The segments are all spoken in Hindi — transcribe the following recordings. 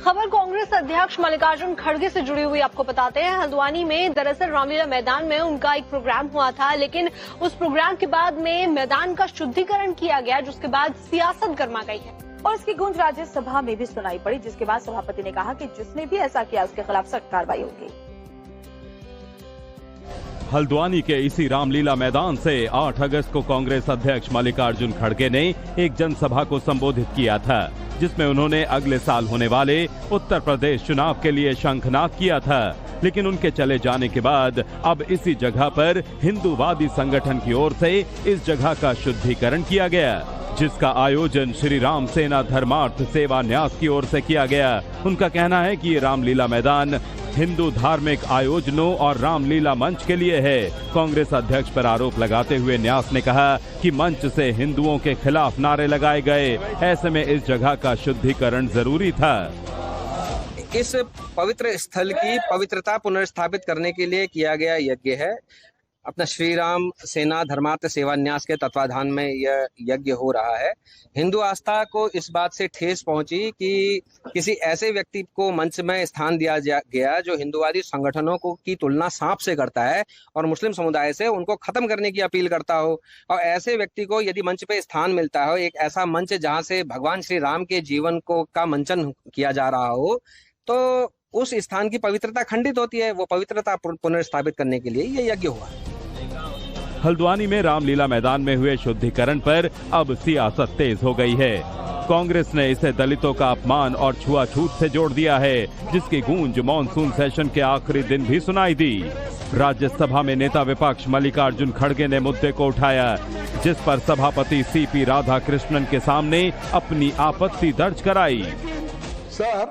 खबर कांग्रेस अध्यक्ष मल्लिकार्जुन खड़गे से जुड़ी हुई आपको बताते हैं। हल्द्वानी में दरअसल रामलीला मैदान में उनका एक प्रोग्राम हुआ था, लेकिन उस प्रोग्राम के बाद में मैदान का शुद्धिकरण किया गया, जिसके बाद सियासत गर्मा गई है और इसकी गूंज राज्यसभा में भी सुनाई पड़ी, जिसके बाद सभापति ने कहा कि जिसने भी ऐसा किया उसके खिलाफ सख्त कार्रवाई होगी। हल्द्वानी के इसी रामलीला मैदान से 8 अगस्त को कांग्रेस अध्यक्ष मल्लिकार्जुन खड़गे ने एक जनसभा को संबोधित किया था, जिसमें उन्होंने अगले साल होने वाले उत्तर प्रदेश चुनाव के लिए शंखनाद किया था। लेकिन उनके चले जाने के बाद अब इसी जगह पर हिंदूवादी संगठन की ओर से इस जगह का शुद्धिकरण किया गया, जिसका आयोजन श्री राम सेना धर्मार्थ सेवा न्यास की ओर से किया गया। उनका कहना है कि ये रामलीला मैदान हिंदू धार्मिक आयोजनों और रामलीला मंच के लिए है। कांग्रेस अध्यक्ष पर आरोप लगाते हुए न्यास ने कहा कि मंच से हिंदुओं के खिलाफ नारे लगाए गए, ऐसे में इस जगह का शुद्धिकरण जरूरी था। इस पवित्र स्थल की पवित्रता पुनर्स्थापित करने के लिए किया गया यज्ञ है। अपना श्री राम सेना धर्मार्थ सेवा न्यास के तत्वाधान में यह यज्ञ हो रहा है। हिंदू आस्था को इस बात से ठेस पहुंची कि किसी ऐसे व्यक्ति को मंच में स्थान दिया गया जो हिंदूवादी संगठनों को की तुलना सांप से करता है और मुस्लिम समुदाय से उनको खत्म करने की अपील करता हो। और ऐसे व्यक्ति को यदि मंच पे स्थान मिलता हो, एक ऐसा मंच जहां से भगवान श्री राम के जीवन को का मंचन किया जा रहा हो, तो उस स्थान की पवित्रता खंडित होती है। वो पवित्रता पुनर्स्थापित करने के लिए ये यज्ञ हुआ। हल्द्वानी में रामलीला मैदान में हुए शुद्धिकरण पर अब सियासत तेज हो गई है। कांग्रेस ने इसे दलितों का अपमान और छुआछूत से जोड़ दिया है, जिसकी गूंज मॉनसून सेशन के आखिरी दिन भी सुनाई दी। राज्यसभा में नेता विपक्ष मल्लिकार्जुन खड़गे ने मुद्दे को उठाया, जिस पर सभापति सीपी राधाकृष्णन के सामने अपनी आपत्ति दर्ज कराई। सर,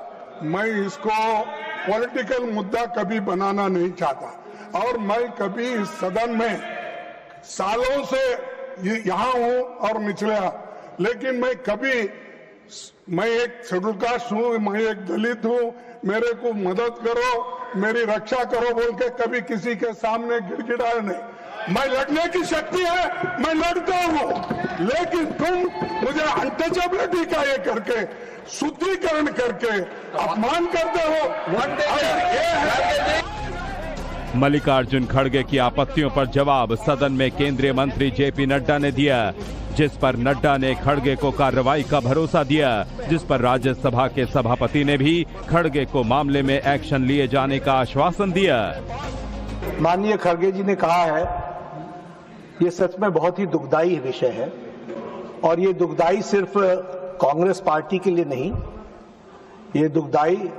मैं इसको पॉलिटिकल मुद्दा कभी बनाना नहीं चाहता और मैं कभी इस सदन में सालों से यहाँ हूँ और निचले, लेकिन मैं एक शेड्यूल कास्ट हूँ, मैं एक दलित हूँ, मेरे को मदद करो, मेरी रक्षा करो बोल के कभी किसी के सामने गिड़गिड़ाया नहीं। मैं लड़ने की शक्ति है, मैं लड़ता हूँ, लेकिन तुम मुझे अनटचेबिलिटी का ये करके शुद्धिकरण करके अपमान करते हो। मल्लिकार्जुन खड़गे की आपत्तियों पर जवाब सदन में केंद्रीय मंत्री जेपी नड्डा ने दिया, जिस पर नड्डा ने खड़गे को कार्रवाई का भरोसा दिया, जिस पर राज्यसभा के सभापति ने भी खड़गे को मामले में एक्शन लिए जाने का आश्वासन दिया। माननीय खड़गे जी ने कहा है, ये सच में बहुत ही दुखदायी विषय है और ये दुखदायी सिर्फ कांग्रेस पार्टी के लिए नहीं, ये दुखदायी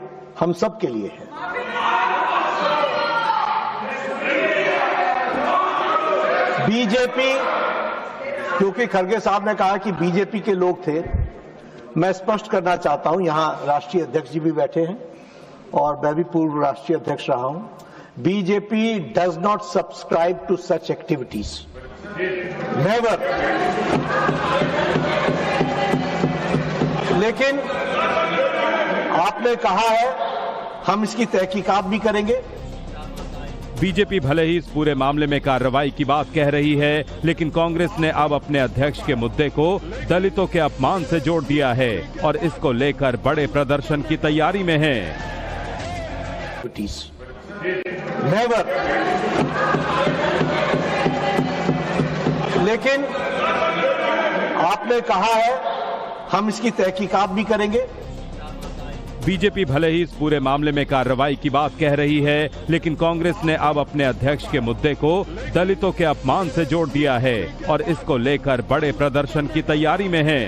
हम सब के लिए है। बीजेपी, क्योंकि खड़गे साहब ने कहा कि बीजेपी के लोग थे, मैं स्पष्ट करना चाहता हूं, यहां राष्ट्रीय अध्यक्ष जी भी बैठे हैं और मैं भी पूर्व राष्ट्रीय अध्यक्ष रहा हूं। BJP does not subscribe to such activities, never. लेकिन आपने कहा है हम इसकी तहकीकात भी करेंगे। बीजेपी भले ही इस पूरे मामले में कार्रवाई की बात कह रही है, लेकिन कांग्रेस ने अब अपने अध्यक्ष के मुद्दे को दलितों के अपमान से जोड़ दिया है और इसको लेकर बड़े प्रदर्शन की तैयारी में है। नेवर। लेकिन आपने कहा है हम इसकी तहकीकात भी करेंगे। बीजेपी भले ही इस पूरे मामले में कार्रवाई की बात कह रही है, लेकिन कांग्रेस ने अब अपने अध्यक्ष के मुद्दे को दलितों के अपमान से जोड़ दिया है और इसको लेकर बड़े प्रदर्शन की तैयारी में है।